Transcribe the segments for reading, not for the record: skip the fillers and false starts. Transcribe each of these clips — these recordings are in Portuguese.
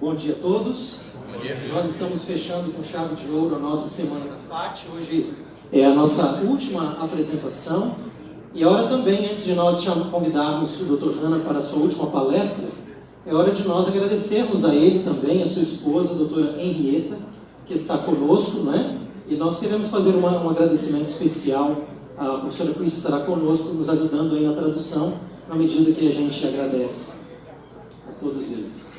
Bom dia a todos. Bom dia. Nós estamos fechando com chave de ouro a nossa Semana da FAT. Hoje é a nossa última apresentação. E é hora também, antes de nós convidarmos o Dr. Hanna para a sua última palestra, é hora de nós agradecermos a ele também, a sua esposa, a doutora Henrietta, que está conosco, né? E nós queremos fazer um agradecimento especial. A professora Cris estará conosco, nos ajudando aí na tradução, na medida que a gente agradece a todos eles.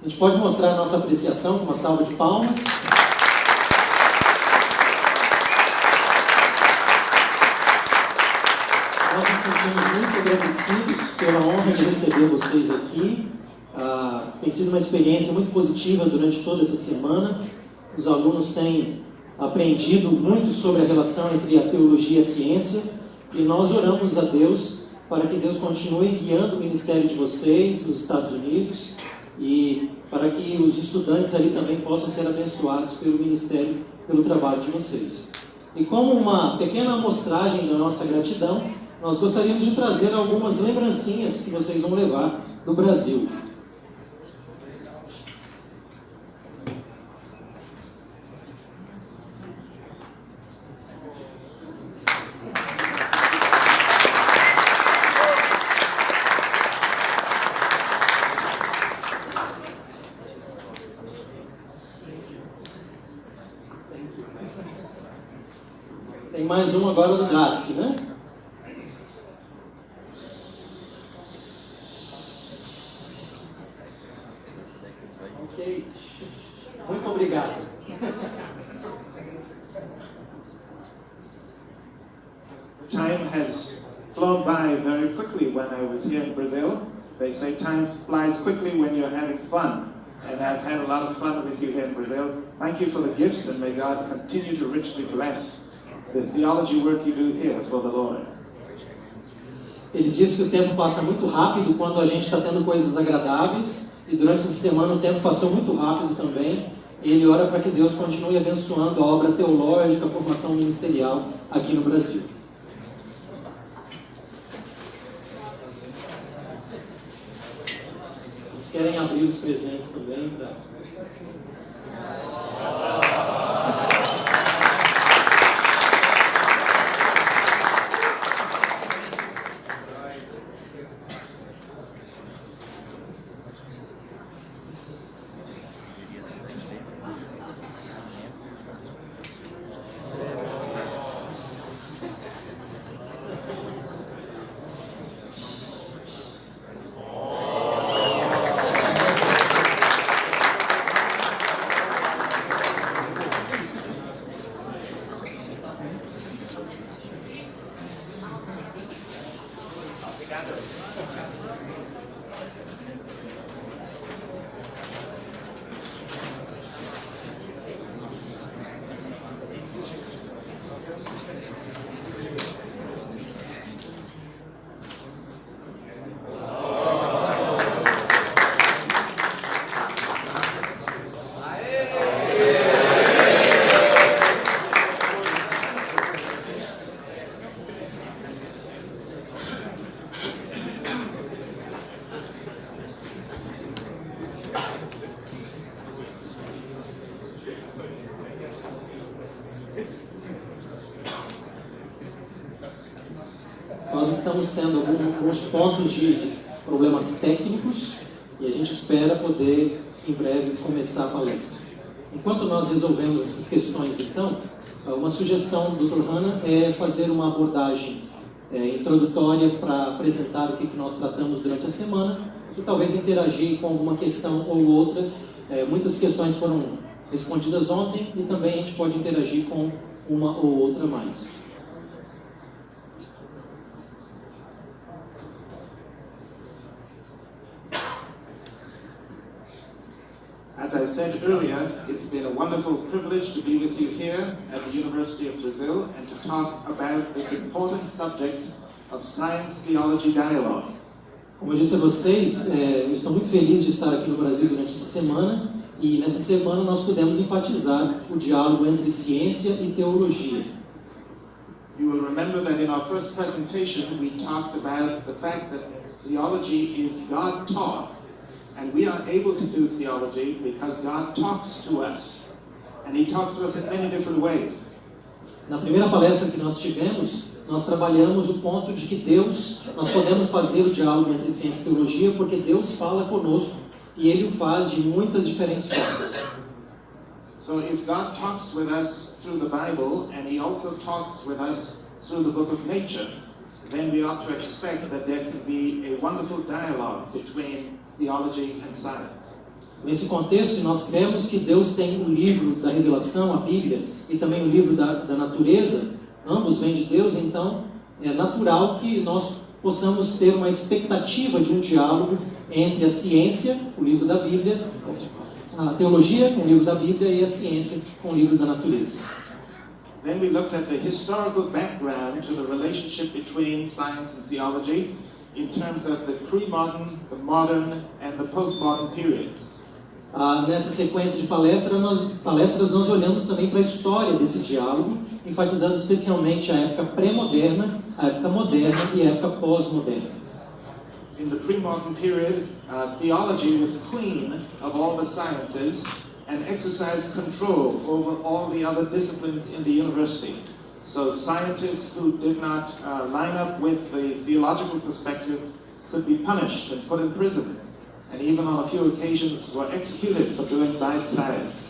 A gente pode mostrar a nossa apreciação com uma salva de palmas. Nós nos sentimos muito agradecidos pela honra de receber vocês aqui. Tem sido uma experiência muito positiva durante toda essa semana. Os alunos têm aprendido muito sobre a relação entre a teologia e a ciência. E nós oramos a Deus para que Deus continue guiando o ministério de vocês nos Estados Unidos e para que os estudantes ali também possam ser abençoados pelo ministério, pelo trabalho de vocês. E como uma pequena amostragem da nossa gratidão, nós gostaríamos de trazer algumas lembrancinhas que vocês vão levar do Brasil. Tem mais um agora do DASC, né? Ok. Muito obrigado. Time has flown by very quickly when I was here in Brazil. They say time flies quickly when you're having fun. And I've had a lot of fun with you here in Brazil. Thank you for the gifts, and may God continue to richly bless the theology work you do here for the Lord. Ele diz que o tempo passa muito rápido quando a gente está tendo coisas agradáveis, e durante essa semana o tempo passou muito rápido também. E ele ora para que Deus continue abençoando a obra teológica, a formação ministerial aqui no Brasil. Eles querem abrir os presentes também para... Nós estamos tendo alguns pontos de problemas técnicos e a gente espera poder, em breve, começar a palestra. Enquanto nós resolvemos essas questões, então, uma sugestão do Dr. Hanna é fazer uma abordagem introdutória para apresentar o que nós tratamos durante a semana e talvez interagir com alguma questão ou outra. Muitas questões foram respondidas ontem e também a gente pode interagir com uma ou outra mais. As I said earlier, it's been a wonderful privilege to be with you here at the University of Brazil and to talk about this important subject of science-theology dialogue. Como eu disse a vocês, eu estou muito feliz de estar aqui no Brasil durante essa semana e nessa semana nós pudemos enfatizar o diálogo entre ciência e teologia. You will remember that in our first presentation we talked about the fact that theology is God-taught, and we are able to do theology because God talks to us, and He talks to us in many different ways. Na primeira palestra que nós tivemos, nós trabalhamos o ponto de que nós podemos fazer o diálogo entre ciência e teologia porque Deus fala conosco e Ele o faz de muitas diferentes formas. So if God talks with us through the Bible, and He also talks with us through the book of nature, then we ought to expect that there can be a wonderful dialogue between theology and science. Nesse contexto, nós cremos que Deus tem o livro da revelação, a Bíblia, e também o livro da natureza, ambos vêm de Deus, então é natural que nós possamos ter uma expectativa de um diálogo entre a ciência, o livro da Bíblia, a teologia com o livro da Bíblia e a ciência com o livro da natureza. Then we looked at the historical background to the relationship between science and theology in terms of the pre-modern, the modern, and the post-modern periods. Nessa sequência de palestras, nós olhamos também para a história desse diálogo, enfatizando especialmente a época pré-moderna, a época moderna e a época pós-moderna. In the pre-modern period, theology was queen of all the sciences and exercised control over all the other disciplines in the university. So scientists who did not line up with the theological perspective could be punished and put in prison, and even on a few occasions were executed for doing bad science.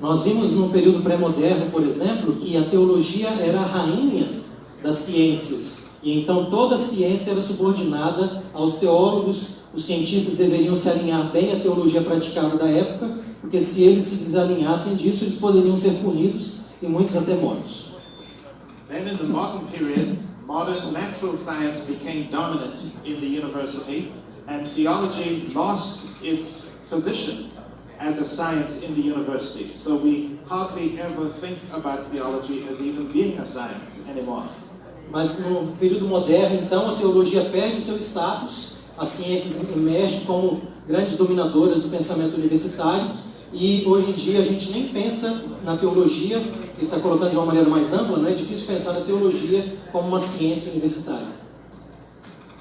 Nós vimos no período pré-moderno, por exemplo, que a teologia era a rainha das ciências, e então toda a ciência era subordinada aos teólogos. Os cientistas deveriam se alinhar bem à teologia praticada da época, porque se eles se desalinhassem disso, eles poderiam ser punidos e muitos até mortos. Then in the modern period, modern natural science became dominant in the university, and theology lost its position as a science in the university. So we hardly ever think about theology as even being a science anymore. Mas no período moderno, então, a teologia perde o seu status, as ciências emergem como grandes dominadoras do pensamento universitário, e hoje em dia a gente nem pensa na teologia, ele está colocando de uma maneira mais ampla, não é difícil pensar na teologia como uma ciência universitária.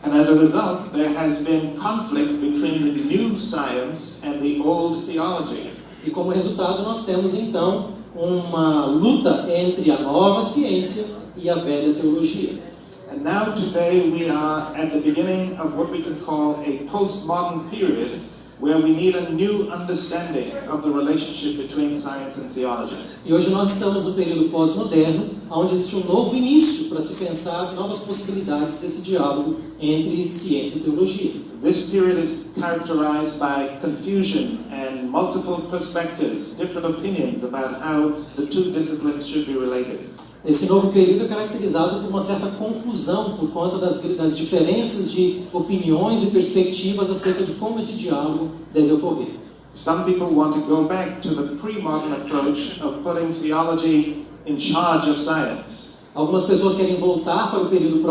And as a result, there has been conflict between the new science and the old theology. E como resultado, nós temos então uma luta entre a nova ciência e a velha teologia. And now today we are at the beginning of what we can call a postmodern period, where we need a new understanding of the relationship between science and theology. E hoje nós estamos no período pós-moderno, onde existe um novo início para se pensar novas possibilidades desse diálogo entre ciência e teologia. This period is characterized by confusion and multiple perspectives, different opinions about how the two disciplines should be related. Esse novo período é caracterizado por uma certa confusão por conta das diferenças de opiniões e perspectivas acerca de como esse diálogo deve ocorrer. Some people want to go back to the pre-modern approach of putting theology in charge of science. Algumas pessoas querem voltar para o período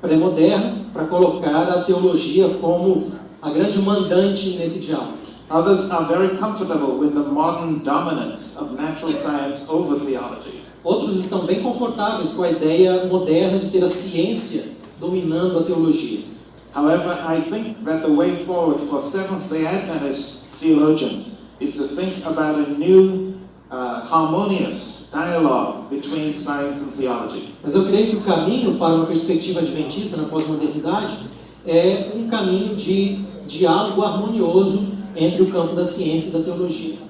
pré-moderno para colocar a teologia como a grande mandante nesse diálogo. Others are very comfortable with the modern dominance of natural science over theology. Outros estão bem confortáveis com a ideia moderna de ter a ciência dominando a teologia. However, I think that the way forward for Seventh-day Adventist theologians is to think about a new, harmonious dialogue between science and theology. Mas eu creio que o caminho para uma perspectiva adventista na pós-modernidade é um caminho de diálogo harmonioso entre o campo da ciência e da teologia.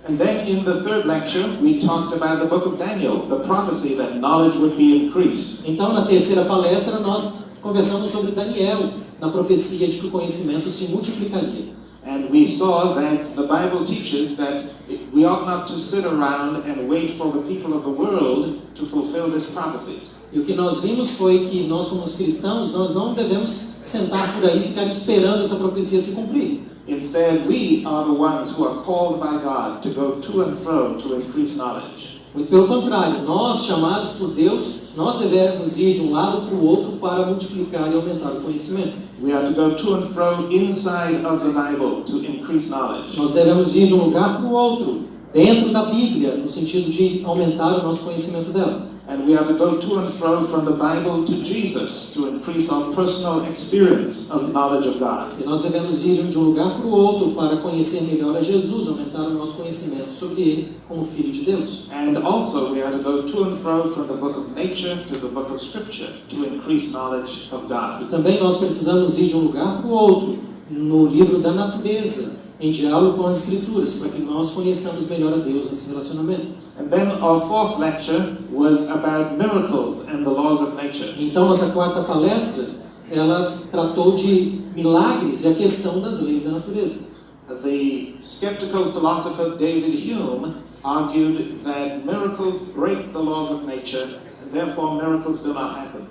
And then in the third lecture, we talked about the book of Daniel, the prophecy that knowledge would be increased. Então, na terceira palestra, nós conversamos sobre Daniel, na profecia de que o conhecimento se multiplicaria. And we saw that the Bible teaches that we ought not to sit around and wait for the people of the world to fulfill this prophecy. E o que nós vimos foi que nós, como os cristãos, nós não devemos sentar por aí e ficar esperando essa profecia se cumprir. Instead, we are the ones who are called by God to go to and fro to increase knowledge. Muito pelo contrário, nós, chamados por Deus, nós devemos ir de um lado para o outro para multiplicar e aumentar o conhecimento. We are to go to and fro inside of the Bible to increase knowledge. Nós devemos ir de um lugar para o outro, dentro da Bíblia, no sentido de aumentar o nosso conhecimento dela. And we are to go to and fro from the Bible to Jesus to increase our personal experience of knowledge of God. E nós devemos ir de um lugar para o outro para conhecer melhor a Jesus, aumentar o nosso conhecimento sobre Ele como Filho de Deus. And also we are to go to and fro from the book of nature to the book of Scripture to increase knowledge of God. E também nós precisamos ir de um lugar para o outro, no livro da natureza, em diálogo com as Escrituras, para que nós conheçamos melhor a Deus nesse relacionamento. And then our fourth lecture was about miracles and the laws of nature. Então, nossa quarta palestra, ela tratou de milagres e a questão das leis da natureza. The skeptical philosopher David Hume argued that miracles break the laws of nature, and therefore miracles do not happen.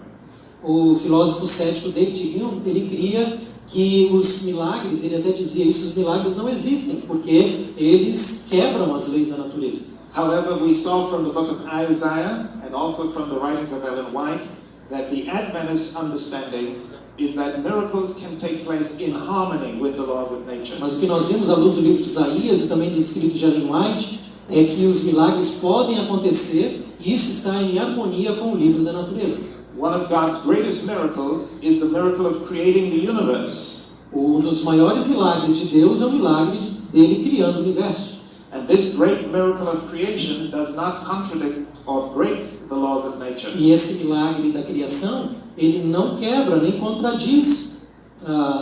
O filósofo cético David Hume, ele cria que os milagres, ele até dizia isso, os milagres não existem, porque eles quebram as leis da natureza. However, we saw from the book of Isaiah and also from the writings of Ellen White that the Adventist understanding is that miracles can take place in harmony with the laws of nature. Mas o que nós vimos à luz do livro de Isaías e também dos escritos de Ellen White é que os milagres podem acontecer e isso está em harmonia com o livro da natureza. One of God's greatest miracles is the miracle of creating the universe. Um dos maiores milagres de Deus é o milagre dele criando o universo. And this great miracle of creation does not contradict or break the laws of nature. E esse milagre da criação, ele não quebra nem contradiz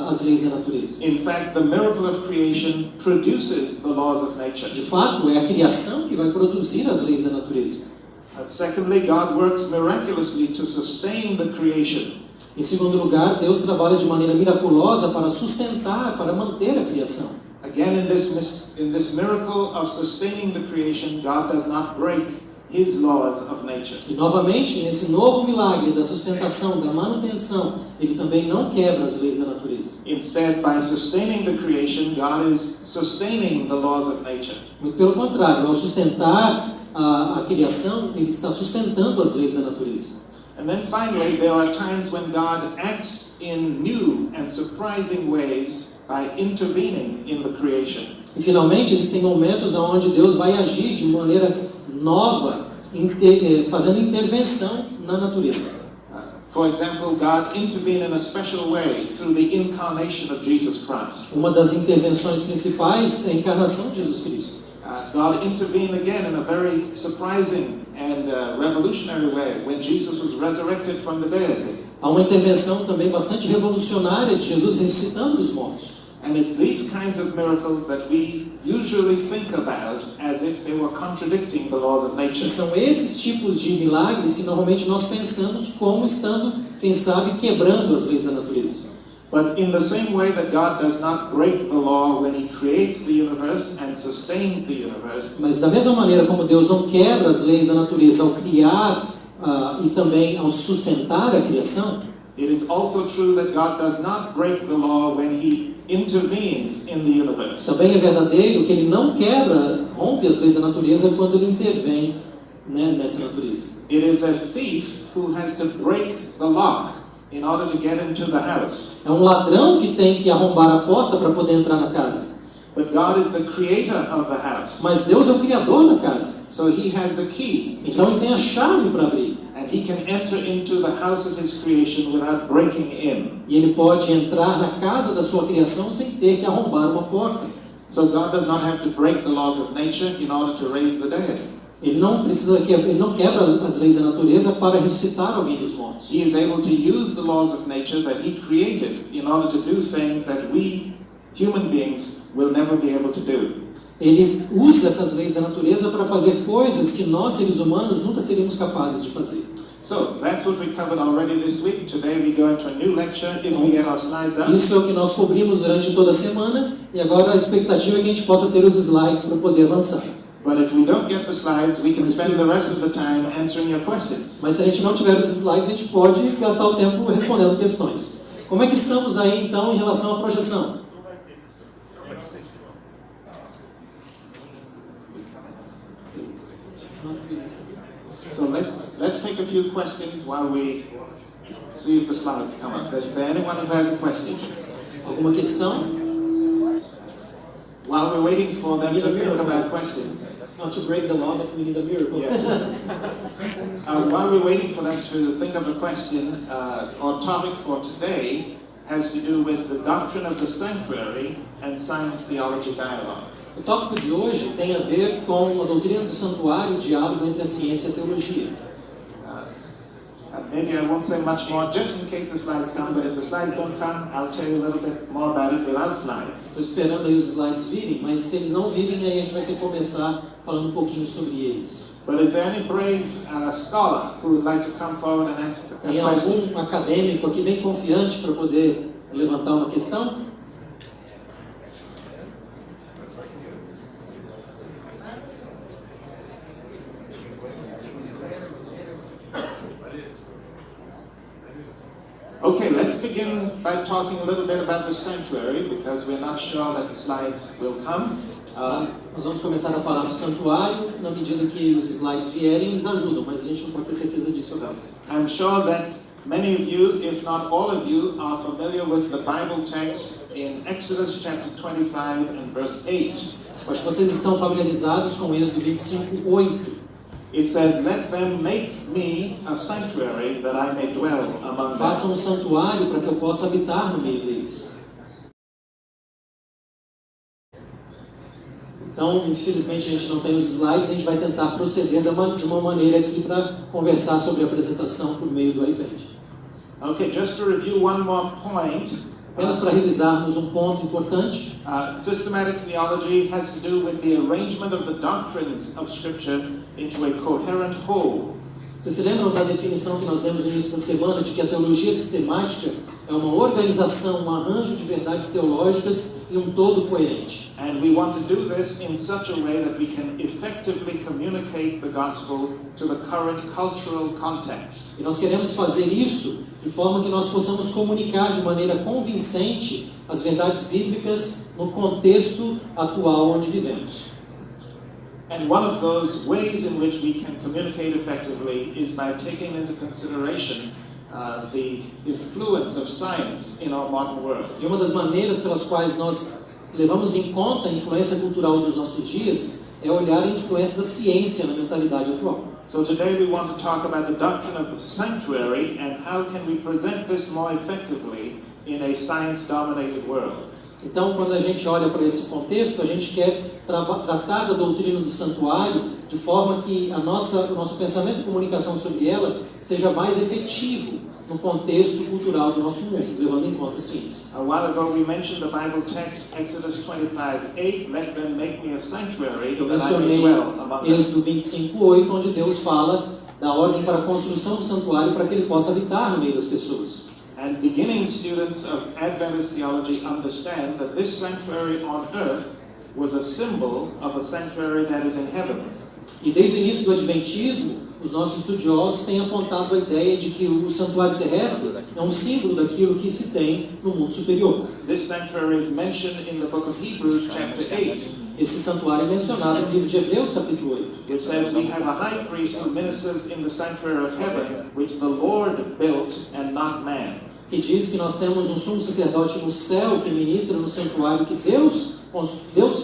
as leis da natureza. In fact, the miracle of creation produces the laws of nature. De fato, é a criação que vai produzir as leis da natureza. And secondly, God works miraculously to sustain the creation. Em segundo lugar, Deus trabalha de maneira miraculosa para sustentar, para manter a criação. Again, in this miracle of sustaining the creation, God does not break His laws of nature. E novamente, nesse novo milagre da sustentação, da manutenção, ele também não quebra as leis da natureza. Instead, by sustaining the creation, God is sustaining the laws of nature. Muito pelo contrário, ao sustentar a criação, ele está sustentando as leis da natureza. And then finally, there are times when God acts in new and surprising ways by intervening in the creation. E finalmente, existem momentos onde Deus vai agir de maneira nova, fazendo intervenção na natureza. For example, God intervened in a special way through the incarnation of Jesus Christ. Uma das intervenções principais é a encarnação de Jesus Cristo. God intervened again in a very surprising and revolutionary way when Jesus was resurrected from the dead. Há uma intervenção também bastante revolucionária de Jesus ressuscitando dos mortos. And it's these kinds of miracles that we usually think about as if they were contradicting the laws of nature. E são esses tipos de milagres que normalmente nós pensamos como estando, quem sabe, quebrando as leis da natureza. But in the same way that God does not break the law when He creates the universe and sustains the universe, Mas da mesma maneira como Deus não quebra as leis da natureza ao criar e também ao sustentar a criação, it is also true that God does not break the law when He intervenes in the universe. também é verdadeiro que Ele não quebra, rompe as leis da natureza quando Ele intervém, né, nessa natureza. It is a thief who has to break the lock in order to get into the house. É um ladrão que tem que arrombar a porta para poder entrar na casa. But God is the creator of the house. Mas Deus é o criador da casa. So He has the key. Então Ele tem a chave para abrir. And He can enter into the house of His creation without breaking in. E Ele pode entrar na casa da sua criação sem ter que arrombar uma porta. So God does not have to break the laws of nature in order to raise the dead. Ele não quebra as leis da natureza para ressuscitar alguém dos mortos. He is able to use the laws of nature that He created in order to do things that we human beings will never be able to do. Ele usa essas leis da natureza para fazer coisas que nós, seres humanos, nunca seríamos capazes de fazer. So that's what we covered already this week. Today we go into a new lecture if we get our slides up. Isso é o que nós cobrimos durante toda a semana e agora a expectativa é que a gente possa ter os slides para poder avançar. But if we don't get the slides, we can spend the rest of the time answering your questions. Mas se a gente não tiver os slides, a gente pode gastar o tempo respondendo questões. Como é que estamos aí então em relação à projeção? So let's take a few questions while we see if the slides come up. Is there anyone who has a question? Alguma questão? While we're waiting for them to think about questions. Not to break the law, but we need a miracle. Yes. While we're waiting for them to think of a question, our topic for today has to do with the doctrine of the sanctuary and science theology dialogue. O tópico de hoje tem a ver com a doutrina do santuário e o diálogo entre a ciência e a teologia. Maybe I won't say much more just in case the slides come, but if the slides don't come, I'll tell you a little bit more about it without slides. Estou esperando aí os slides virem, mas se eles não virem, aí a gente vai ter que começar falando um pouquinho sobre eles. But is there any brave scholar who would like to come forward and ask a Tem question? algum acadêmico aqui bem confiante para poder levantar uma questão? Okay, let's begin by talking a little bit about the sanctuary because we're not sure that the slides will come. Nós vamos começar a falar do santuário, na medida que os slides vierem, eles ajudam, mas a gente não pode ter certeza disso agora. I'm sure that many of you, if not all of you, are familiar with the Bible text in Exodus chapter 25 and verse 8. Acho que vocês estão familiarizados com Êxodo 25:8. It says, "Let them make me a sanctuary that I may dwell among them." Façam um santuário para que eu possa habitar no meio deles. Então, infelizmente, a gente não tem os slides, a gente vai tentar proceder de uma maneira aqui para conversar sobre a apresentação por meio do iPad. Okay, just to review one more point. Apenas para revisarmos um ponto importante. Systematic theology has to do with the arrangement of the doctrines of Scripture into a coherent whole. Vocês se lembram da definição que nós demos no início da semana de que a teologia sistemática é uma organização, um arranjo de verdades teológicas e um todo coerente? And we want to do this in such a way that we can effectively communicate the gospel to the current cultural context. E nós queremos fazer isso de forma que nós possamos comunicar de maneira convincente as verdades bíblicas no contexto atual onde vivemos. And one of those ways in which we can communicate effectively is by taking into consideration the influence of science in our modern world. E uma das maneiras pelas quais nós levamos em conta a influência cultural dos nossos dias é olhar a influência da ciência na mentalidade atual. So today we want to talk about the doctrine of the sanctuary and how can we present this more effectively in a science-dominated world. Então, quando a gente olha para esse contexto, a gente quer tratar da doutrina do santuário de forma que o nosso pensamento e comunicação sobre ela seja mais efetivo no contexto cultural do nosso mundo, levando em conta a ciência. A while ago we mentioned the Bible text, Exodus 25:8, "Let them make me a sanctuary Eu that I may mencionei dwell among them." Êxodo 25:8, onde Deus fala da ordem para a construção do santuário para que ele possa habitar no meio das pessoas. And beginning students of Adventist theology understand that this sanctuary on earth was a symbol of a sanctuary that is in heaven. E desde o início do Adventismo, os nossos estudiosos têm apontado a ideia de que o santuário terrestre é um símbolo daquilo que se tem no mundo superior. This sanctuary is mentioned in the book of Hebrews chapter 8. Esse santuário é mencionado no livro de Hebreus, capítulo 8. It says, "We have a high priest who ministers in the sanctuary of heaven, which the Lord built and not man." Que diz que nós temos um sumo sacerdote no céu que ministra no santuário que Deus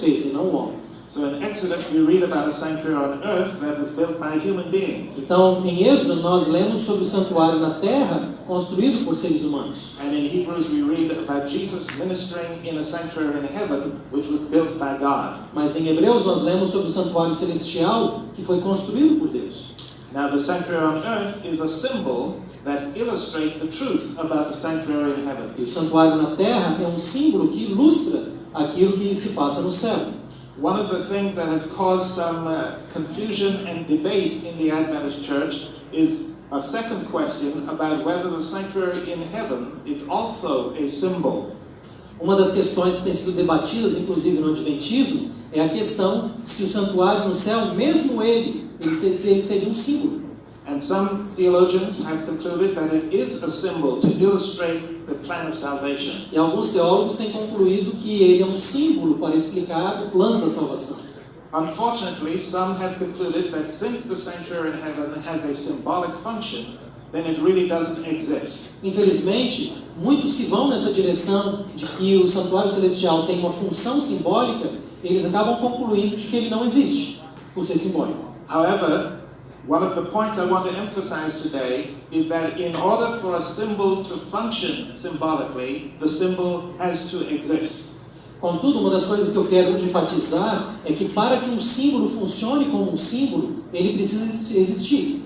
fez e não o homem. So in Exodus we read about a sanctuary on earth that was built by human beings. Então, em Êxodo, nós lemos sobre o santuário na terra construído por seres humanos. And in Hebrews we read about Jesus ministering in a sanctuary in heaven, which was built by God. Mas em Hebreus nós lemos sobre o santuário celestial que foi construído por Deus. Now the sanctuary on earth is a symbol that illustrates the truth about the sanctuary in heaven. E o santuário na terra é um símbolo que ilustra aquilo que se passa no céu. One of the things that has caused some confusion and debate in the Adventist Church is a second question about whether the sanctuary in heaven is also a symbol. Uma das questões que tem sido debatidas, inclusive no Adventismo, é a questão se o santuário no céu, mesmo ele seria um símbolo. And some theologians have concluded that it is a symbol to illustrate the plan of salvation. E alguns teólogos têm concluído que ele é um símbolo para explicar o plano da salvação. Unfortunately, some have concluded that since the sanctuary in heaven has a symbolic function, then it really doesn't exist. Infelizmente, muitos que vão nessa direção de que o santuário celestial tem uma função simbólica, eles acabam concluindo de que ele não existe. por ser simbólico. However, one of the points I want to emphasize today is that in order for a symbol to function symbolically, the symbol has to exist. Contudo, uma das coisas que eu quero enfatizar é que para que um símbolo funcione como um símbolo, ele precisa existir.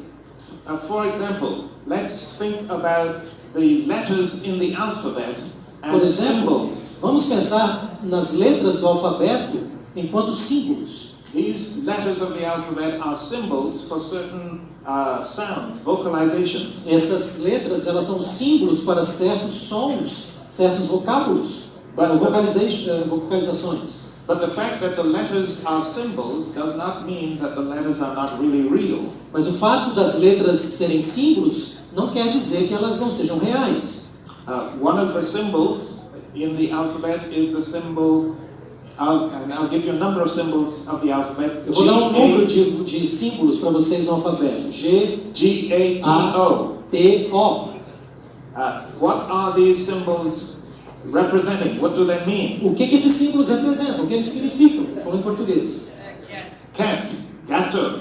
For example, let's think about the letters in the alphabet Por as exemplo, symbols. vamos pensar nas letras do alfabeto enquanto símbolos. These letters of the alphabet are symbols for certain sounds, vocalizations. Essas letras, elas são símbolos para certos sons, certos vocábulos, vocalizações. But the fact that the letters are symbols does not mean that the letters are not really real. Mas o fato das letras serem símbolos não quer dizer que elas não sejam reais. One of the symbols in the alphabet is the symbol, and I'll give you a number of symbols of the alphabet. Eu vou dar um número de símbolos para vocês no alfabeto. G-A-T-O. T-O. What are these symbols representing? What do they mean? O que esses símbolos representam? O que eles significam? Falando em português. Cat. Gato.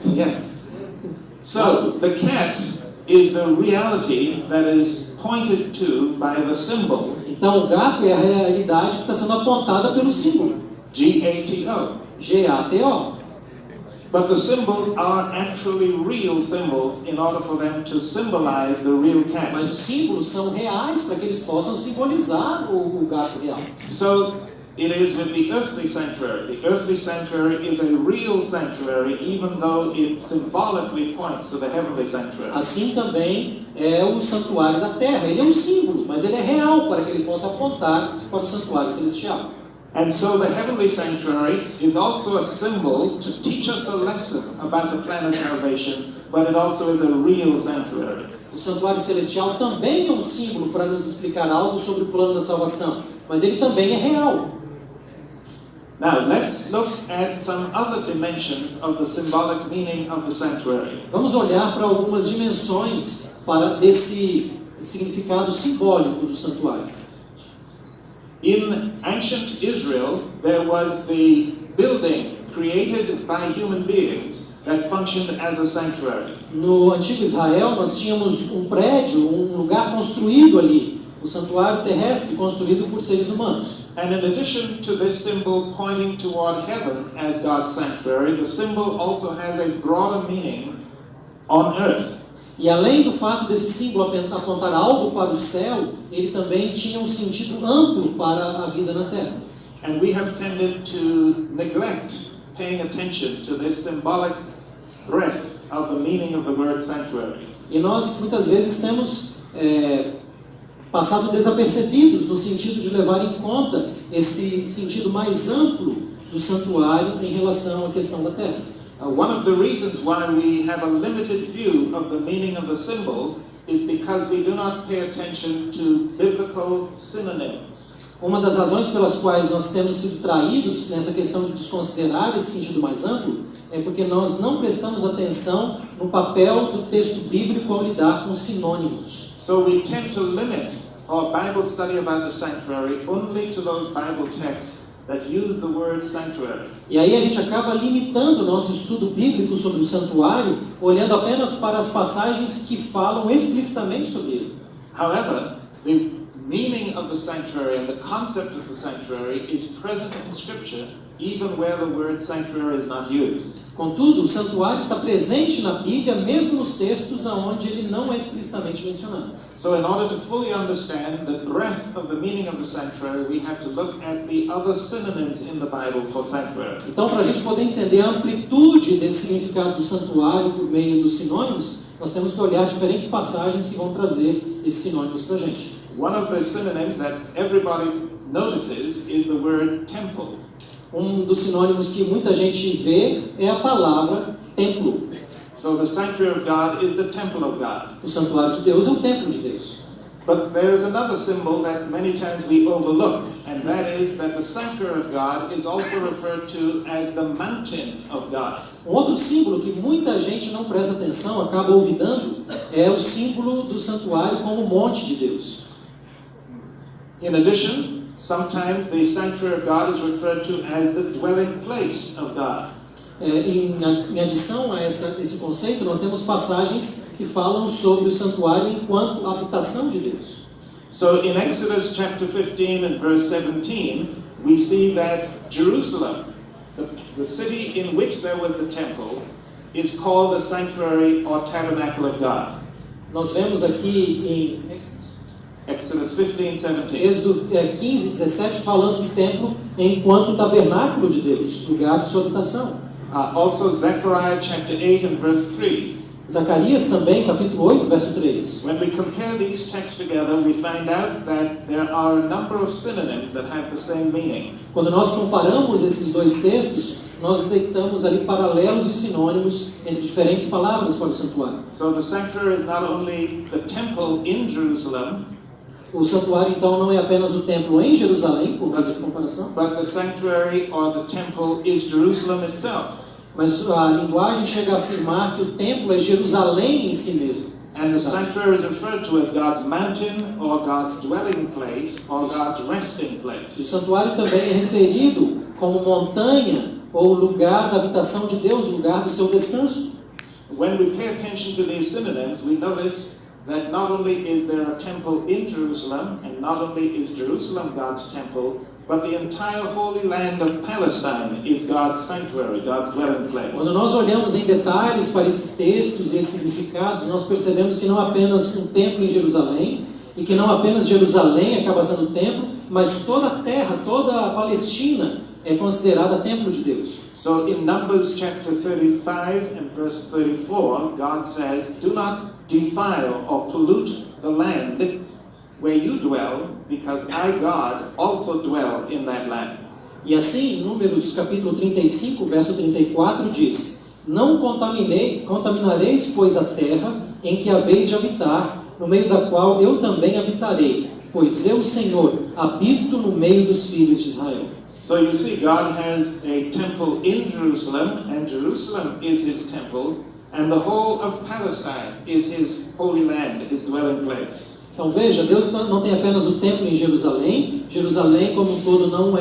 Yes. So, the cat is the reality that is pointed to by the symbol. Então, o gato é a realidade que está sendo apontada pelo símbolo. G-A-T-O. G-A-T-O. But the symbols are actually real symbols in order for them to symbolize the real cat. Mas os símbolos são reais para que eles possam simbolizar o gato real. So, it is with the earthly sanctuary. The earthly sanctuary is a real sanctuary, even though it symbolically points to the heavenly sanctuary. Assim também é o santuário da terra. Ele é um símbolo, mas ele é real para que ele possa apontar para o santuário celestial. And so the heavenly sanctuary is also a symbol to teach us a lesson about the plan of salvation, but it also is a real sanctuary. O santuário celestial também é um símbolo para nos explicar algo sobre o plano da salvação, mas ele também é real. Now, let's look at some other dimensions of the symbolic meaning of the sanctuary. Vamos olhar para algumas dimensões desse significado simbólico do santuário. In ancient Israel, there was the building created by human beings that functioned as a sanctuary. No antigo Israel, nós tínhamos um prédio, um lugar construído ali, o santuário terrestre construído por seres humanos. And in addition to this symbol pointing toward heaven as God's sanctuary, the symbol also has a broader meaning on earth. E além do fato desse símbolo apontar algo para o céu, ele também tinha um sentido amplo para a vida na terra. And we have tended to neglect paying attention to this symbolic breadth of the meaning of the word sanctuary. E nós muitas vezes temos passado desapercebidos no sentido de levar em conta esse sentido mais amplo do santuário em relação à questão da terra. One of the reasons why we have a limited view of the meaning of the symbol is because we do not pay attention to biblical synonyms. Uma das razões pelas quais nós temos sido traídos nessa questão de desconsiderar esse sentido mais amplo é porque nós não prestamos atenção no papel do texto bíblico ao lidar com sinônimos. So we tend to limit our Bible study about the sanctuary only to those Bible texts that use the word sanctuary. E aí a gente acaba limitando o nosso estudo bíblico sobre o santuário, olhando apenas para as passagens que falam explicitamente sobre ele. However, the meaning of the sanctuary and the concept of the sanctuary is present in Scripture, even where the word sanctuary is not used. Contudo, o santuário está presente na Bíblia, mesmo nos textos onde ele não é explicitamente mencionado. So in order to fully understand the breadth of the meaning of the sanctuary, we have to look at the other synonyms in the Bible for sanctuary. Então, para a gente poder entender a amplitude desse significado do santuário por meio dos sinônimos, nós temos que olhar diferentes passagens que vão trazer esses sinônimos para a gente. One of the synonyms that everybody notices is the word temple. Um dos sinônimos que muita gente vê é a palavra templo. So the sanctuary of God is the temple of God. O santuário de Deus é o templo de Deus. But there is another symbol that many times we overlook, and that is that the sanctuary of God is also referred to as the mountain of God. Um outro símbolo que muita gente não presta atenção, acaba olvidando, é o símbolo do santuário como monte de Deus. In addition, sometimes the sanctuary of God is referred to as the dwelling place of God. Em adição a esse conceito, nós temos passagens que falam sobre o santuário enquanto habitação de Deus. So in Exodus chapter 15 and verse 17, we see that Jerusalem, the city in which there was the temple, is called the sanctuary or tabernacle of God. Nós vemos aqui em Exodus 15, 17. Êxodo 15, 17, falando do templo enquanto tabernáculo de Deus, lugar de sua habitação. Also Zechariah chapter 8 and verse 3. Zacarias também, capítulo 8, verso 3. When we compare these texts together, we find out that there are a number of synonyms that have the same meaning. Quando nós comparamos esses dois textos, nós detectamos ali paralelos e sinônimos entre diferentes palavras para o santuário. So the sanctuary is not only the temple in Jerusalem, O santuário, então, não é apenas o templo em Jerusalém, por meio dessa comparação, but the sanctuary or the temple is Jerusalem itself. mas a linguagem chega a afirmar que o templo é Jerusalém em si mesmo. And the sanctuary is referred to as God's mountain or God's dwelling place or God's resting O place. santuário também é referido como montanha ou lugar da habitação de Deus, lugar do seu descanso. When we pay attention to these synonyms, we notice that not only is there a temple in Jerusalem, and not only is Jerusalem God's temple, but the entire Holy Land of Palestine is God's sanctuary, God's dwelling place. Quando nós olhamos em detalhes para esses textos e esses significados, nós percebemos que não apenas um templo em Jerusalém, e que não apenas Jerusalém acaba sendo templo, mas toda a terra, toda a Palestina é considerada templo de Deus. So in Numbers chapter 35 and verse 34, God says, "Do not defile or pollute the land where you dwell, because I, God, also dwell in that land." E assim, em Números capítulo 35, verso 34, diz: Não contaminareis, pois, a terra em que haveis de habitar, no meio da qual eu também habitarei, pois eu, Senhor, habito no meio dos filhos de Israel. So you see, God has a temple in Jerusalem, and Jerusalem is His temple, and the whole of Palestine is His holy land, His dwelling place. Então veja, Deus não tem apenas o templo em Jerusalém, Jerusalém como um todo não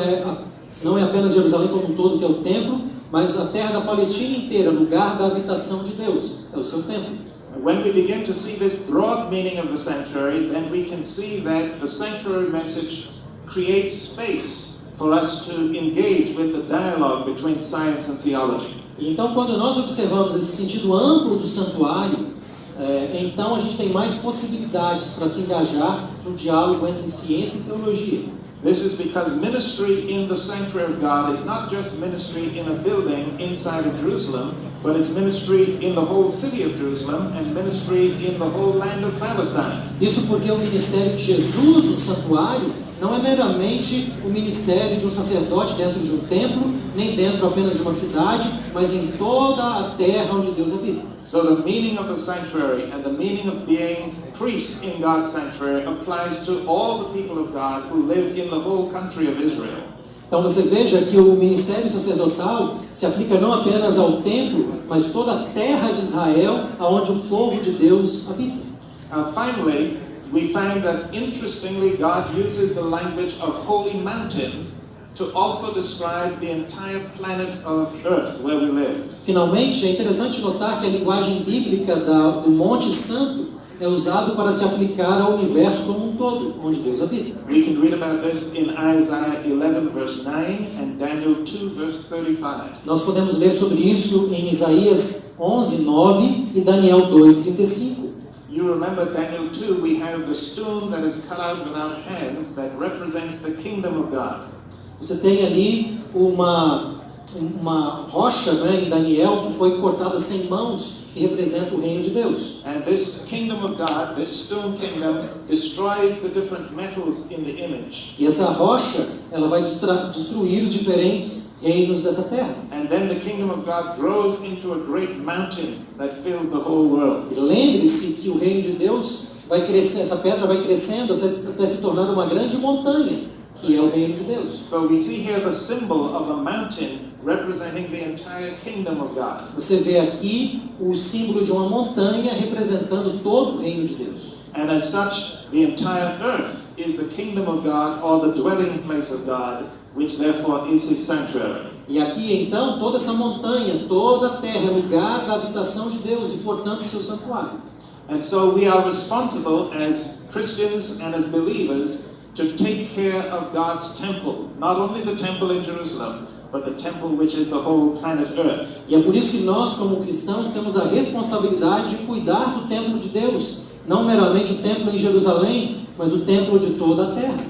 é apenas Jerusalém como um todo que é o templo, mas a terra da Palestina inteira, lugar da habitação de Deus, é o seu templo. And when we begin to see this broad meaning of the sanctuary, then we can see that the sanctuary message creates space for us to engage with the dialogue between science and theology. Então, quando nós observamos esse sentido amplo do santuário, então a gente tem mais possibilidades para se engajar no diálogo entre ciência e teologia. This is because ministry in the sanctuary of God is not just ministry in a building inside of Jerusalem, but it's ministry in the whole city of Jerusalem and ministry in the whole land of Palestine. Isso porque o ministério de Jesus no santuário não é meramente o ministério de um sacerdote dentro de um templo, nem dentro apenas de uma cidade, mas em toda a terra onde Deus habita. So the meaning of the sanctuary and the meaning of being priest in God's sanctuary applies to all the people of God who live in the whole country of Israel. Então você veja que o ministério sacerdotal se aplica não apenas ao templo, mas toda a terra de Israel, aonde o povo de Deus habita. Finally, we find that interestingly God uses the language of holy mountain to also describe the entire planet of Earth where we live. Finalmente, é interessante notar que a linguagem bíblica do Monte Santo é usado para se aplicar ao universo como um todo, onde Deus habita. We can read about this in Isaiah 11 verse 9 and Daniel 2 verse 35. Nós podemos ler sobre isso em Isaías 11, 9 e Daniel 2, 35. You remember Daniel 2, we have the stone that is cut out without hands that represents the kingdom of God. Você tem ali uma rocha, né, em Daniel que foi cortada sem mãos, que representa o reino de Deus. And this kingdom of God, this stone kingdom, destroys the different metals in the image. E essa rocha, ela vai destruir os diferentes reinos dessa terra. And then the kingdom of God grows into a great mountain that fills the whole world. E lembre-se que o reino de Deus vai crescer, essa pedra vai crescendo até se tornar uma grande montanha, que é o reino de Deus. So we see here the symbol of a mountain representing the entire kingdom of God. Você vê aqui o símbolo de uma montanha representando todo o reino de Deus. And as such, the entire earth is the kingdom of God, or the dwelling place of God, which therefore is his sanctuary. E aqui então, toda essa montanha, toda a terra é lugar da habitação de Deus e, portanto, seu santuário. And so we are responsible as Christians and as believers to take care of God's temple, not only the temple in Jerusalem, but the temple which is the whole planet Earth. E é por isso que nós, como cristãos, temos a responsabilidade de cuidar do templo de Deus, não meramente o templo em Jerusalém, mas o templo de toda a terra.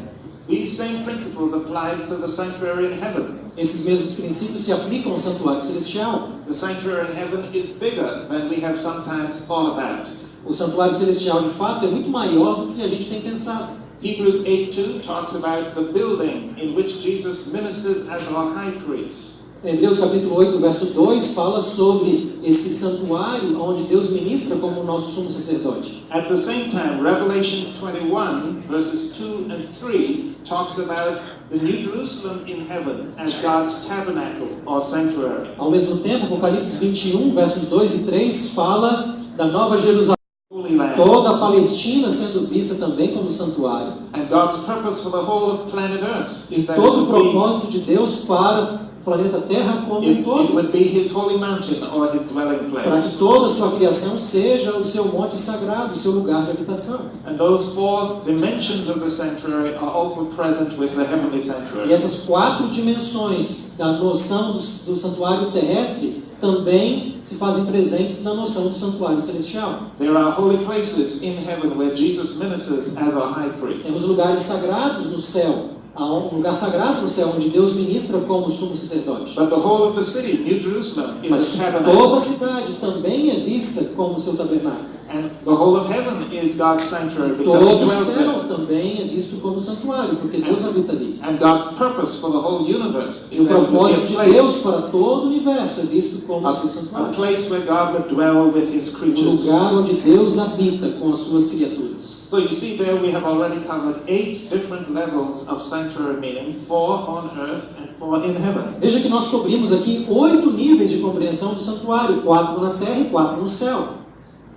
These same principles apply to the sanctuary in heaven. Esses mesmos princípios se aplicam ao santuário celestial. The sanctuary in heaven is bigger than we have sometimes thought about. O santuário celestial, de fato, é muito maior do que a gente tem pensado. Hebrews 8:2 talks about the building in which Jesus ministers as our high priest. Hebreus capítulo 8, verso 2, fala sobre esse santuário onde Deus ministra como o nosso sumo sacerdote. At the same time, Revelation 21, verses 2 and 3, talks about the New Jerusalem in heaven as God's tabernacle or sanctuary. Ao mesmo tempo, Apocalipse 21, versos 2 e 3, fala da Nova Jerusalém, Holy Land. toda a Palestina sendo vista também como santuário. And God's purpose for the whole of planet Earth is that Todo o propósito de Deus para o planeta Terra como um it todo, would be his holy mountain or his dwelling para que place. toda a sua criação seja o seu monte sagrado, o seu lugar de habitação. And those four dimensions of the sanctuary are also present with the heavenly E sanctuary. essas 4 dimensões da noção do santuário terrestre também se fazem presentes na noção do santuário celestial. There are holy places in heaven where Jesus ministers as our high priest. Temos lugares sagrados no céu, há um lugar sagrado no céu onde Deus ministra como sumo sacerdote. But the whole of the city, New Jerusalem, is Mas a toda tabernacle. a cidade também é vista como seu tabernáculo. And the whole of heaven is God's sanctuary because he Todo o dwells céu there. também é visto como santuário, porque Deus habita ali. And God's purpose for the whole universe E o is that it would be propósito a de Deus place, para todo o universo é visto como seu a santuário. place where God would dwell with his Um creatures. lugar onde Deus habita com as suas criaturas. So you see there we have already covered 8 different levels of sanctuary meaning, 4 on earth and 4 in heaven. Veja que nós cobrimos aqui 8 níveis de compreensão do santuário, 4 na terra e 4 no céu.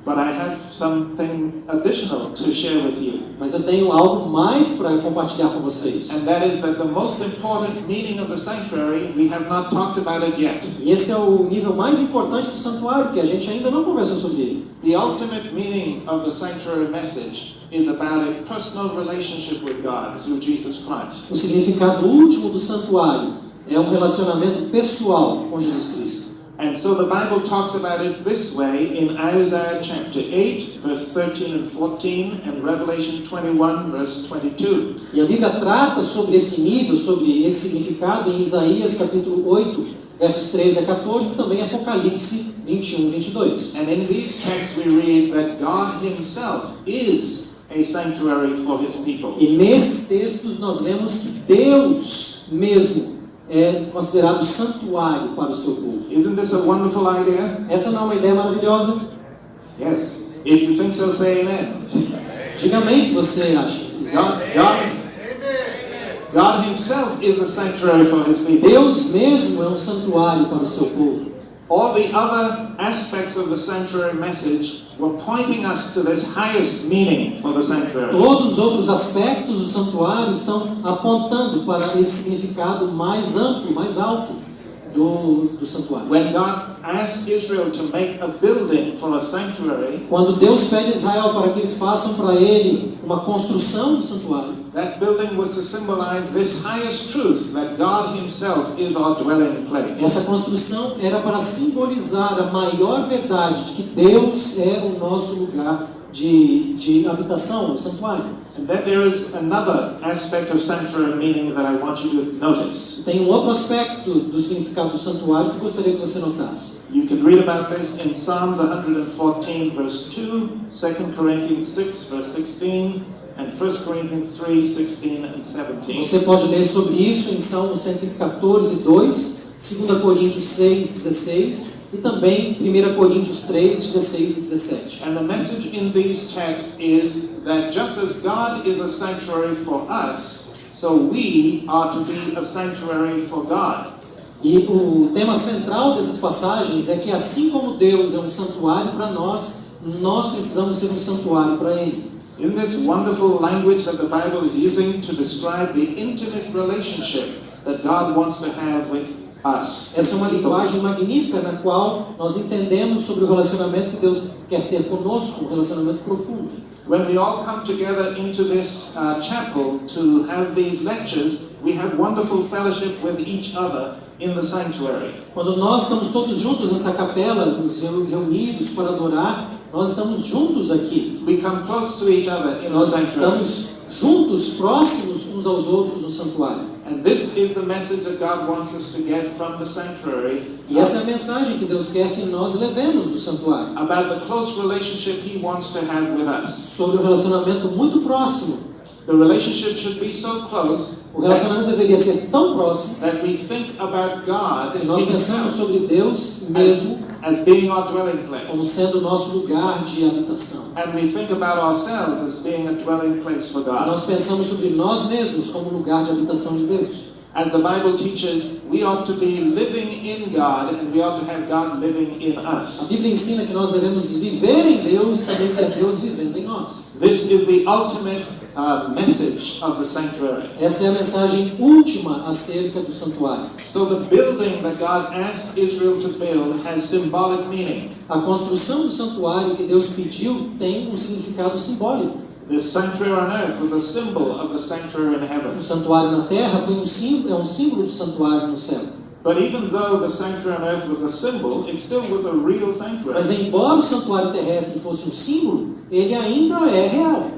But I have something additional to share with you. Mas eu tenho algo mais para compartilhar com vocês. And that is that the most important meaning of the sanctuary, we have not talked about it yet. E esse é o nível mais importante do santuário, que a gente ainda não conversou sobre ele. The ultimate meaning of the sanctuary message is about a personal relationship with God through Jesus Christ. O significado último do santuário é um relacionamento pessoal com Jesus Cristo. And so the Bible talks about it this way in Isaiah chapter 8, verse 13 and 14, and Revelation 21, verse 22. E a Bíblia trata sobre esse nível, sobre esse significado em Isaías capítulo 8, versos 13 a 14, e também Apocalipse 21, 22. And in these texts we read that God himself is a sanctuary for his people. E nesses textos nós vemos que Deus mesmo é considerado santuário para o seu povo. Isn't this a wonderful idea? Essa não é uma ideia maravilhosa? Yes. If you think so, say amen. Diga amém se você acha isso. God himself is a sanctuary for his people. Deus mesmo é um santuário para o seu povo. All the other aspects of the sanctuary message were pointing us to this highest meaning for the sanctuary. Todos os outros aspectos do santuário estão apontando para esse significado mais amplo, mais alto do santuário. When God asked Israel to make a building for a sanctuary, Quando Deus pede a Israel para que eles façam para ele uma construção do santuário, that building was to symbolize this highest truth that God himself is our dwelling place. essa construção era para simbolizar a maior verdade de que Deus é o nosso lugar de habitação, o santuário. And then there is another aspect of sanctuary meaning that I want you to notice. Tem um outro aspecto do significado do santuário que eu gostaria que você notasse. You can read about this in Psalms 114 verse 2, 2 Corinthians 6 verse 16, and 1 Corinthians 3, 16 and 17. Você pode ler sobre isso em Salmo 114, 2, 2 Coríntios 6, 16 e também 1 Coríntios 3, 16 e 17. And the message in these texts is that just as God is a sanctuary for us, so we are to be a sanctuary for God. E o tema central dessas passagens é que assim como Deus é um santuário para nós, nós precisamos ser um santuário para Ele. In this wonderful language that the Bible is using to describe the intimate relationship that God wants to have with us. Essa é uma linguagem magnífica na qual nós entendemos sobre o relacionamento que Deus quer ter conosco, um relacionamento profundo. When we all come together into this chapel to have these lectures, we have wonderful fellowship with each other in the sanctuary. Quando nós estamos todos juntos nessa capela, nos reunidos para adorar, nós estamos juntos aqui. We come close to each other in the Nós sanctuary. estamos juntos, próximos uns aos outros no santuário. And this is the message that God wants us to get from the sanctuary E essa é a mensagem que Deus quer que nós levemos do santuário, about the close relationship He wants to have with us. sobre o relacionamento muito próximo. The relationship should be so close O relacionamento deveria ser tão próximo that we think about God que nós pensamos Himself sobre Deus mesmo as being our dwelling como place. sendo o nosso lugar de habitação. And we think about ourselves as being a dwelling place for E God. nós pensamos sobre nós mesmos como lugar de habitação de Deus. As the Bible teaches, we ought to be living in God and we ought to have God living in A us. Bíblia ensina que nós devemos viver em Deus e também ter Deus vivendo em nós. This is the ultimate message of the sanctuary. Essa é a mensagem última acerca do santuário. So the building that God asked Israel to build has symbolic meaning. A construção do santuário que Deus pediu tem um significado simbólico. The sanctuary on earth was a symbol of the sanctuary in heaven. O santuário na terra foi um símbolo do santuário no céu. But even though the sanctuary on earth was a symbol, it still was a real sanctuary. Mas embora o santuário terrestre fosse um símbolo, ele ainda é real.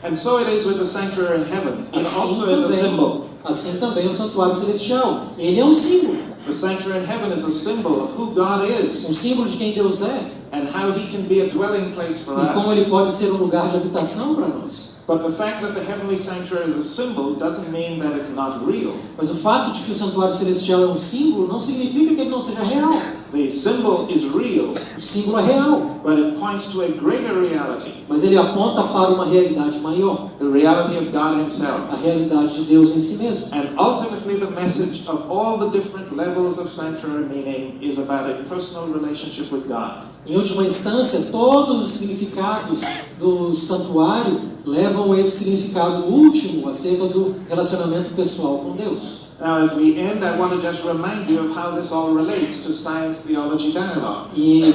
And so it is with the sanctuary in heaven. It also is a symbol. Assim também o santuário celestial. Ele é um símbolo. The sanctuary in heaven is a symbol of who God is Um símbolo de quem Deus é. and how He can be a dwelling place for E como us. ele pode ser um lugar de habitação para nós. But the fact that the heavenly sanctuary is a symbol doesn't mean that it's not real. Mas o fato de que o santuário celestial é um símbolo não significa que ele não seja real. The symbol is real, O símbolo é real, but it points to a greater reality, mas ele aponta para uma realidade maior, the reality of God Himself. a realidade de Deus em si mesmo. And ultimately, the message of all the different levels of sanctuary meaning is about a personal relationship with God. Em última instância, todos os significados do santuário levam esse significado último acerca do relacionamento pessoal com Deus. Now, as we end, I want to just remind you of how this all relates to Science Theology Dialogue. E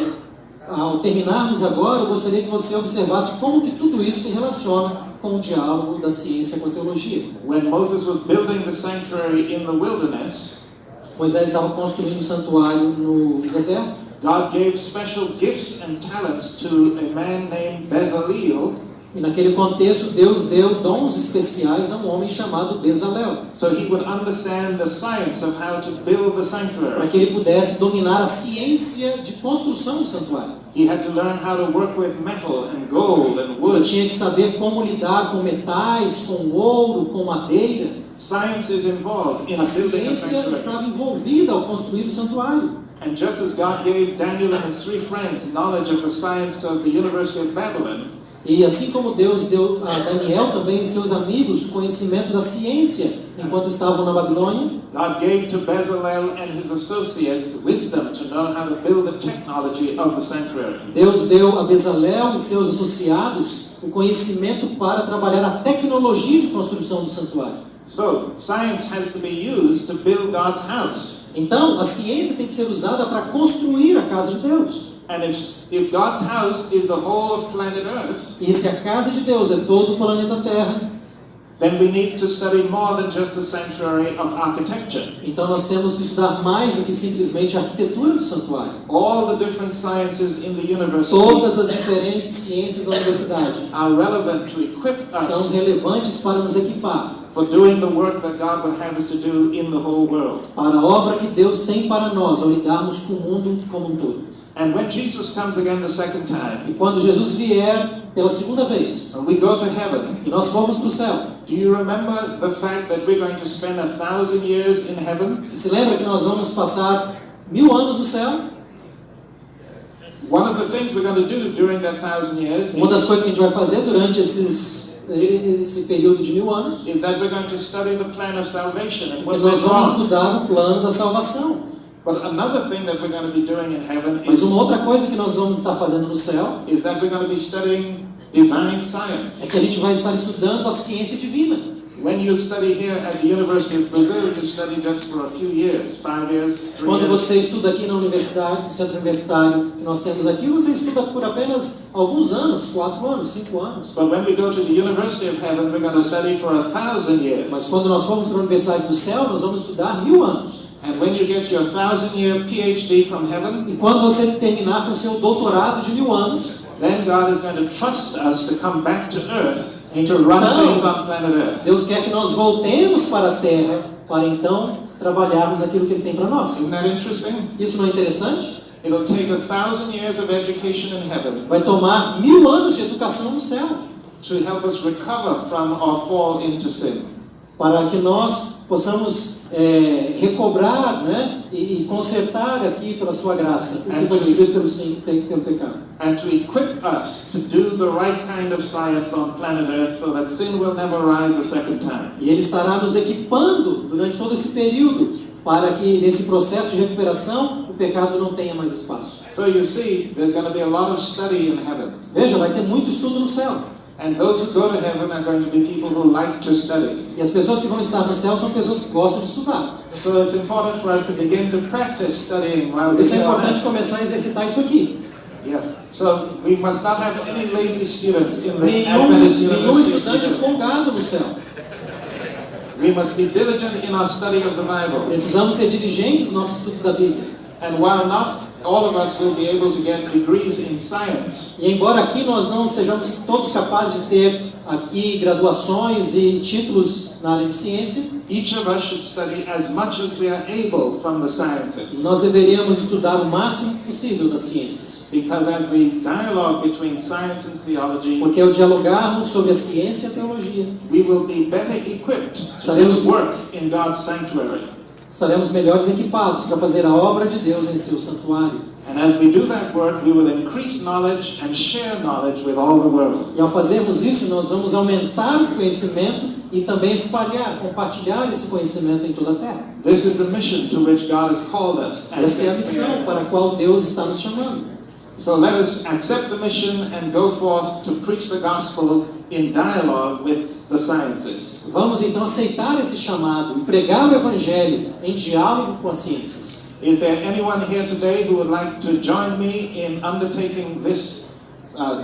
ao terminarmos agora, eu gostaria que você observasse como que tudo isso se relaciona com o diálogo da ciência com a teologia. When Moses was building the sanctuary in the wilderness, Moisés estava construindo o santuário no deserto. God gave special gifts and talents to a man named Bezaleel, E naquele contexto, Deus deu dons especiais a um homem chamado Bezalel, so he would understand the science of how to build the para sanctuary. que ele pudesse dominar a ciência de construção do santuário. He had to learn how to work with metal and gold and Ele wood. tinha que saber como lidar com metais, com ouro, com madeira. Science is involved in A building a ciência sanctuary. estava envolvida ao construir o santuário. And just as God gave Daniel and his 3 friends knowledge of the science of the University of Babylon, E assim como Deus deu a Daniel também e seus amigos conhecimento da ciência enquanto estavam na Babilônia, God gave to Bezalel and his associates wisdom to know how to build the technology of the sanctuary. Deus deu a Bezalel e seus associados o conhecimento para trabalhar a tecnologia de construção do santuário. So, science has to be used to build God's house. Então, a ciência tem que ser usada para construir a casa de Deus. And if God's house is the whole of planet Earth, E se a casa de Deus é todo o planeta Terra, then we need to study more than just the sanctuary of architecture. então nós temos que estudar mais do que simplesmente a arquitetura do santuário. All the different sciences in the university Todas as diferentes ciências da universidade are relevant to equip são us relevantes para nos equipar for doing the work that God would have us to do in the whole world. para a obra que Deus tem para nós ao lidarmos com o mundo como um todo. And when Jesus comes again the second time, E quando Jesus vier pela segunda vez and we go to heaven, e nós formos para o céu, do you remember the fact that we're going to spend 1,000 years in heaven? você se lembra que nós vamos passar 1000 anos no céu? One of the things we're going to do during that 1,000 years Uma das coisas que a gente vai fazer durante esse período de 1000 anos is that we're going to study the plan of salvation and é what que nós went vamos wrong. estudar o plano da salvação. But another thing that we're going to be doing in heaven Mas uma outra coisa que nós vamos estar fazendo no céu is that we're going to be studying divine science. é que a gente vai estar estudando a ciência divina. When you study here at the University of Brazil, you study just for a few years, 5 years, 3 Quando years. você estuda aqui na universidade, no centro universitário que nós temos aqui, você estuda por apenas alguns anos, 4 anos, 5 anos. But when we go to the University of Heaven, we're going to study for 1,000 years. Mas quando nós formos para a Universidade do Céu, nós vamos estudar 1000 anos. And when you get your 1,000-year PhD from heaven, E quando você terminar com seu doutorado de 1000 anos, then God is going to trust us to come back to earth to run things on planet Earth. Deus quer que nós voltemos para a Terra para então trabalharmos aquilo que Ele tem para nós. Isn't that interesting? Isso não é interessante? It'll take 1,000 years of education in heaven Vai tomar 1000 anos de educação no céu to help us recover from our fall into sin. para que nós possamos recobrar, né, e consertar aqui pela sua graça o que foi destruído pelo pecado. And to equip us to do the right kind of science on planet Earth so that sin will never rise a second time. E Ele estará nos equipando durante todo esse período para que nesse processo de recuperação o pecado não tenha mais espaço. So you see, there's going to be a lot of study in heaven. Veja, vai ter muito estudo no céu. And those who go to heaven are going to be people who like to study. E as pessoas que vão estar no céu são pessoas que gostam de estudar. So it's important for us to begin to practice studying while Por we're isso é here on importante earth. começar a exercitar isso aqui. Yeah. So we must not have any lazy students in the Nenhum Adventist University. estudante folgado no céu. We must be diligent in our study of the Bible. Precisamos ser diligentes no nosso estudo da Bíblia. And while not all of us will be able to get degrees in science, E embora aqui nós não sejamos todos capazes de ter aqui graduações e títulos na área de ciência, each of us should study as much as we are able from the sciences. nós deveríamos estudar o máximo possível das ciências. Because as we dialogue between science and theology, Porque ao dialogarmos sobre a ciência e a teologia, we will be better equipped to Estaremos- do work in God's sanctuary. estaremos melhores equipados para fazer a obra de Deus em seu santuário. And as we do that work, we will increase knowledge and share knowledge with all the world. E ao fazermos isso, nós vamos aumentar o conhecimento e também espalhar, compartilhar esse conhecimento em toda a terra. This is the mission to which God has called us. as Essa é a sanctuary. missão para a qual Deus está nos chamando. So let us accept the mission and go forth to preach the gospel in dialogue with the sciences. Vamos então aceitar esse chamado e pregar o Evangelho em diálogo com as ciências. Is there anyone here today who would like to join me in undertaking this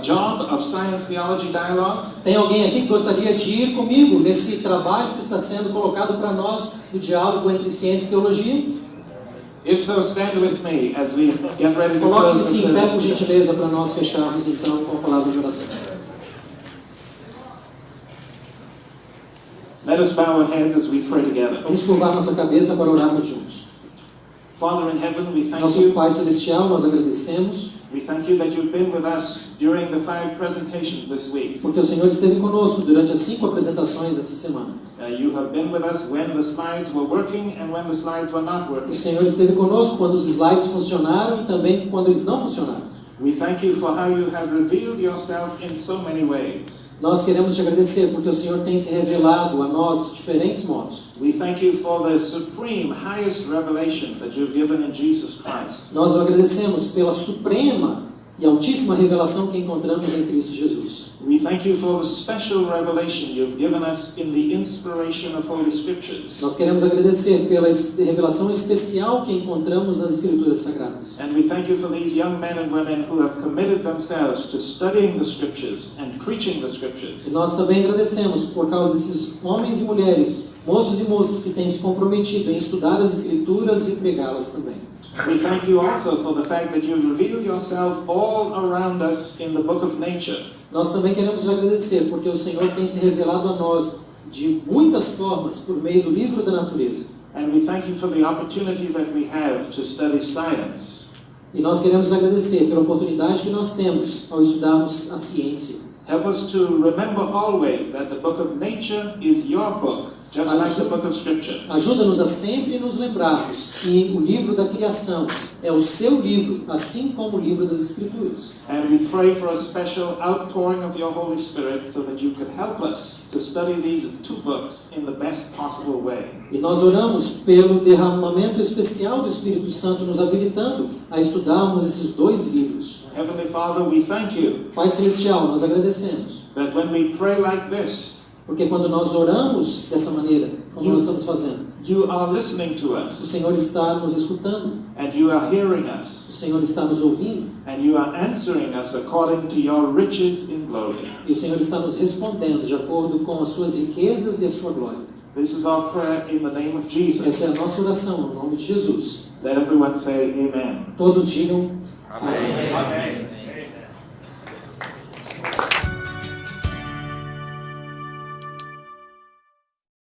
job of science theology dialogue? Tem alguém aqui que gostaria de ir comigo nesse trabalho que está sendo colocado para nós, do diálogo entre ciência e teologia? If so, stand with me as we get ready to close the Coloque-se em pé, por service. gentileza, para nós fecharmos então com a palavra de oração. Let us bow our heads as we pray together. Vamos curvar nossa cabeça para orarmos juntos. Father in heaven, we thank Nosso you. Pai Celestial, nós agradecemos We thank you that you've been with us during the 5 presentations this week. porque o Senhor esteve conosco durante as 5 apresentações dessa semana. You have been with us when the slides were working and when the slides were not O working. Senhor esteve conosco quando os slides funcionaram e também quando eles não funcionaram. We thank you for how you have revealed yourself in so many ways. Nós queremos te agradecer porque o Senhor tem se revelado a nós de diferentes modos. We thank you for the supreme, highest revelation that you've given in Jesus Christ. Nós o agradecemos pela suprema e altíssima revelação que encontramos em Cristo Jesus. We thank you for the special revelation you've given us in the inspiration of Holy Scriptures. Nós queremos agradecer pela revelação especial que encontramos nas Escrituras Sagradas. And we thank you for these young men and women who have committed themselves to studying the Scriptures and preaching the Scriptures. E nós também agradecemos por causa desses homens e mulheres, moços e moças que têm se comprometido em estudar as Escrituras e pregá-las também. We thank you also for the fact that you've revealed yourself all around us in the book of nature. Nós também queremos te agradecer porque o Senhor tem se revelado a nós de muitas formas por meio do livro da natureza. And we thank you for the opportunity that we have to study science. E nós queremos agradecer pela oportunidade que nós temos ao estudarmos a ciência. Help us to remember always that the book of nature is your book just like the book of Scripture. Ajuda-nos a sempre nos lembrarmos que o livro da criação é o seu livro, assim como o livro das Escrituras. And we pray for a special outpouring of your Holy Spirit so that you could help us to study these two books in the best possible way. E nós oramos pelo derramamento especial do Espírito Santo nos habilitando a estudarmos esses dois livros. Heavenly Father, we thank you Pai Celestial, nós agradecemos, that when we pray like this, porque quando nós oramos dessa maneira, como nós estamos fazendo, you are listening to o us, Senhor está nos escutando, and you are hearing o us, Senhor está nos ouvindo, and you are answering us according to your riches in glory. e o Senhor está nos respondendo de acordo com as suas riquezas e a sua glória. This is our prayer in the name of Jesus. Essa é a nossa oração, no nome de Jesus. Let everyone say amen. Todos digam Amém. amém. Amen.